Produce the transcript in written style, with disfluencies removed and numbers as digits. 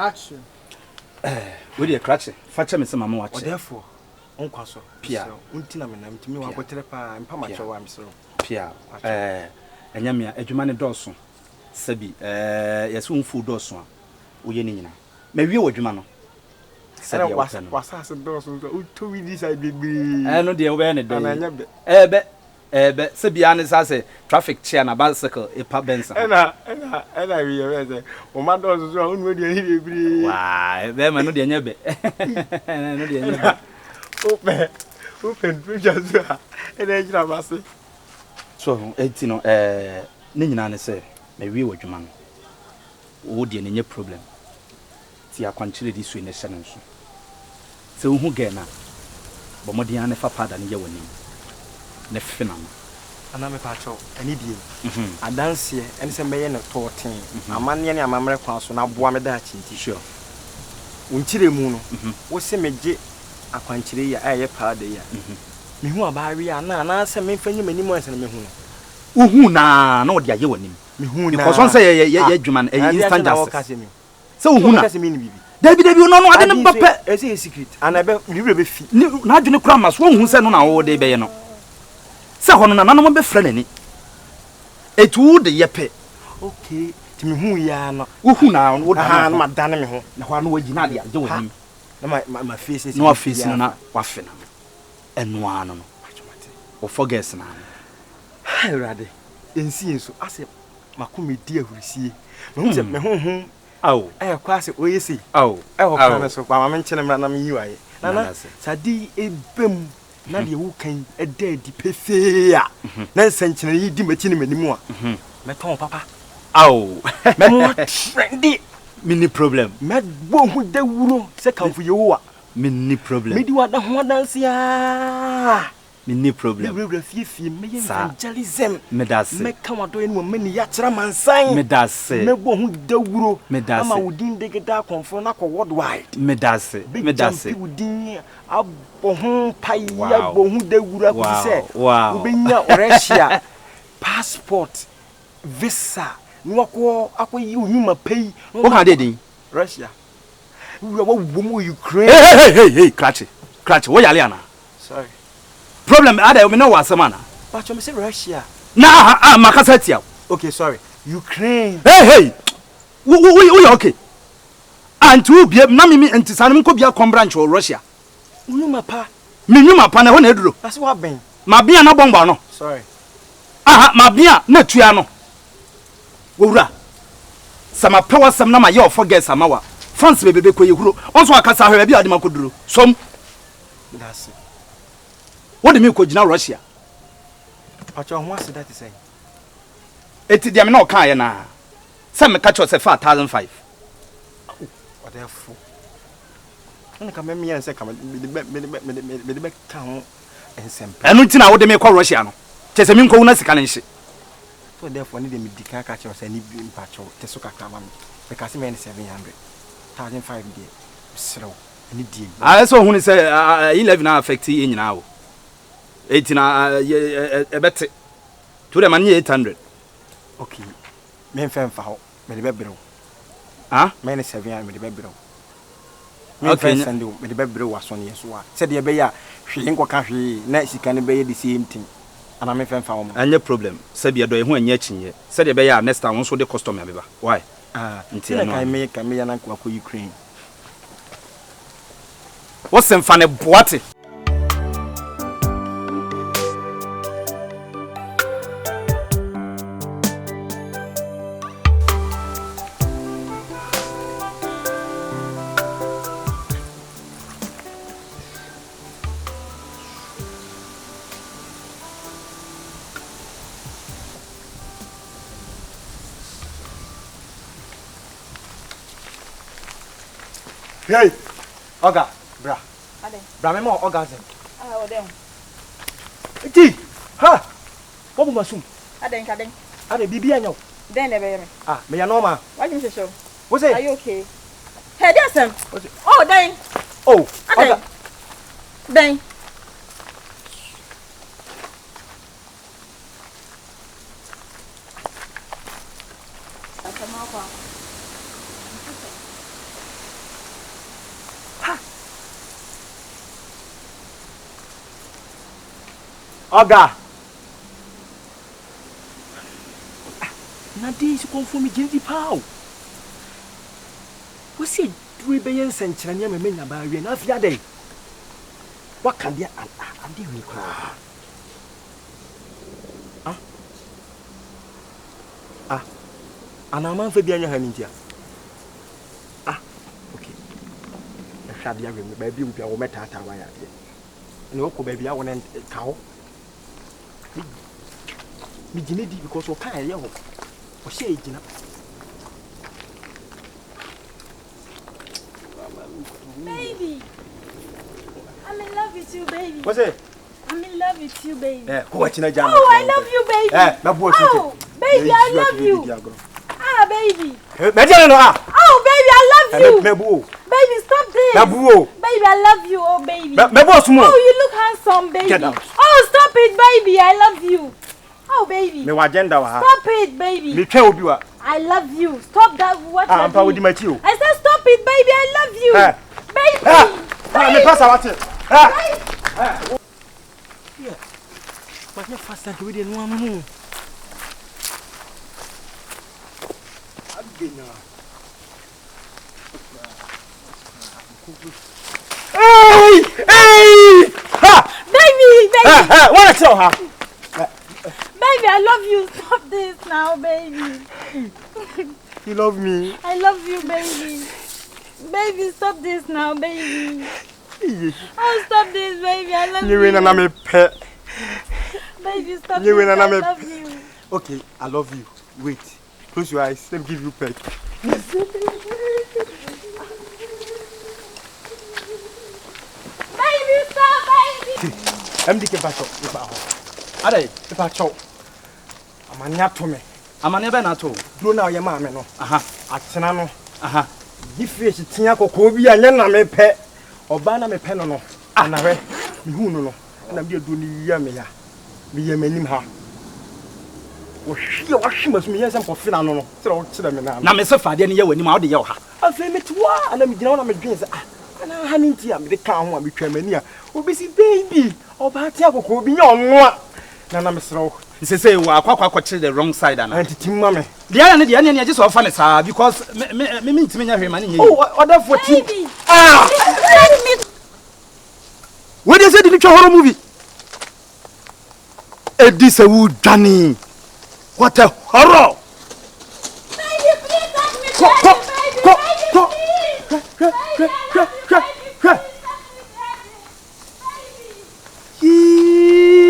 Action. We dey crash. Facha me say mama watch. Therefore, on kwaso. Pia. Untina me na ntimi wa botere pa mpa ma chewa am so. Pia. Enya me adwuma ne dɔso. Sabi yeso mfu dɔso a. Wo ye ni nyina. Ma wie wadwuma no. Sabi wasa se dɔso so to wi this I bebre. No de wo be ne dey. Ananya be. Ebe sabi an sa say traffic chair na bicycle e pa benza. Ena wi ye say o ma dɔso so unu we dey bebre. Wa ebe ma no de nya be. No de nya be. Open just ena jira base. So enti no ne nyina ne say me wie wadwuma no. Wo de ne nya problem. Ti akwanchire di so ne hye ne so. Se wo hu ge na bo modin an fa pada ne ye wani. Ne fina no. Ana me pa cho ani die. Adanse ene se meye ne toten. Amane ne amamre kwan so na boa me da chinti. Sure. Unchire mu no. Wo se meje akwanchire ya aye pada ya. Me hu abawe ya na se me fanyi mani mo anse me hu no. Uhu na wo de aye wani. Me hu na. Because one say ye adwuma instant justice. So uhu na. David no ade ne papa. E say secret. Ana be libre be fi. Na adwene kura ma so hu se no na wo de be ye no. Se hono na nanom be fra nani. Etu de yepe. Okay. Ti me hu ya no. Uhu na wo da na madane me ho. Na ho na wagi na de aje wani. Na my face is. No face no na wa fe na. Eno ano no. O forget na. Hey rade. Ensi enso ase makomedi ahurisie. Me hu se me hu aw kwase oyesi aw ho kwa so kwa ma nchene mra na me yiwaye na sadi ebem na de wo kan eda di pefea na nsanchene yi di mati ne manimu a me ton papa aw me mo trendy mini problem me bo hu da wuro se kanfo yewo a mini problem me di wa da ho dansia mini problem me fie me evangelism me das me kan wado ene mo mani ya kira mansan me das me bo hu da wuro me das ama wudin de geda Komfo na ko worldwide me das wudin abo hu paya bo hu da wuro ko se wow ubenya Russia passport visa ni wako akoyi onyuma pay o ka de din Russia we wo mo Ukraine hey clutch wo yale ana sorry problem ada me no wasema na but you say Russia na makasa tia okay sorry Ukraine hey we okay and you be na me ntisanum ko bia branch of Russia onyuma pa na ho na eduro that's what ben ma bia na bomba no sorry ma bia na tua no wowura sama power sam na ma ye forget sama wa France bebe ko yehuro onso akasa hwe bia de makoduro som that's it. What do you mean, Kojina Russia? But you want to say that is saying. It is the no kind na. Some catch us a 4,500. What therefore? I come me and say come me count and same. And nothing I would make Russia. Just a minko na sikanin. So therefore need me dika catch us any impact of Tesuka Kamam. Because me 700. 1,500 day. So any deal. I saw who say 11 affect in now. 18 a better to the money 800. Okay. Men fan for me the bedroom. Men 700 me the bedroom. Okay, send you me the bedroom was on yes. Said the bear, she ain't go country, next can be the same thing. And I'm a fan for and no problem. Said you do when yet. Said the bear next time also the customer. Why? Until I make a million uncle Ukraine. What's some funny boate? Hey, Oga, bra. Ade. Bra me mo Oga zen. Odem. Ti. Ha. What bu masum? Ade. Ade bibi anyo. Den ne be me. Me ya normal. Why you show? What's it? Are you okay? Hey, there's some. Oh, den. Oh, Oga. Den. Oga. Na this Komfo me gindi pao. We say we be yen senkyerane me nya ba wie na afia dey. What can there and dey we cry? Ana man fa bia nya ha nintia. Okay. Na hwa bia we me ba bi wo metata wa ya de. Na wo ba bia wo na ka ho. Me gine di because wo kan ye ho. Wo she gina. Baby. I'm in love with you, baby. What's it? I'm in love with you, baby. Ko china jam. Oh, I love you, baby. Na bo oh, baby, I love you. Baby. Me dia no Oh, baby, I love you. Mebu. Baby, stop this. Mebu. Baby, I love you. Oh, baby. Mebu sumo. Oh, you look handsome, baby. Get out. Oh, stop it, baby. I love you. Oh, baby. Me wa agenda wa ha. Stop it, baby. Me twa obi wa. I love you. Stop that. What? I'm pa with my chill. I said stop it, baby. I love you. Baby. Me pass what? Yeah. But me fast and we dey no am. Hey! Ha! Baby. What tell her? Baby, I love you. Stop this now, baby. You love me. I love you, baby. Baby, stop this now, baby. Oh, stop this, baby. I love you. You na me pet. Baby, stop You this. na I me. love you. Okay, I love you. Wait. Close your eyes. Let me give you pet. Baby, stop, baby. MDK bacho. Adai. Bacho. Amanya to me. Amane be na to. Do na ye ma me no. Aha. Atena no. Aha. Di fish tia kokko bi anya na me pe. Oba na me pe no no. Anahwe. Me hu no no. Na me do ni ya me ya. Me ye manim ha. Wo hwe masu me yensem ko fina no no. Tira wo kira me na. Na me se faade ne ye wani ma wo de ye wo ha. Afi me twa ana me gina wo na me dwen se ana ha ni ntia me de ka ho a me twa mani a. Obisi baby. Oba tia kokko bi nya onno a. Na me sere wo. Sese wa akwa the wrong side ana. Antitimma me. Dia na dia ne je so fa ne saa because me ntimi nya hwe ma ne nye. Oh, other for team. Baby. Let me. What they say the horror movie? This a wood Johnny. What a horror! Baby, please let me. Baby, please.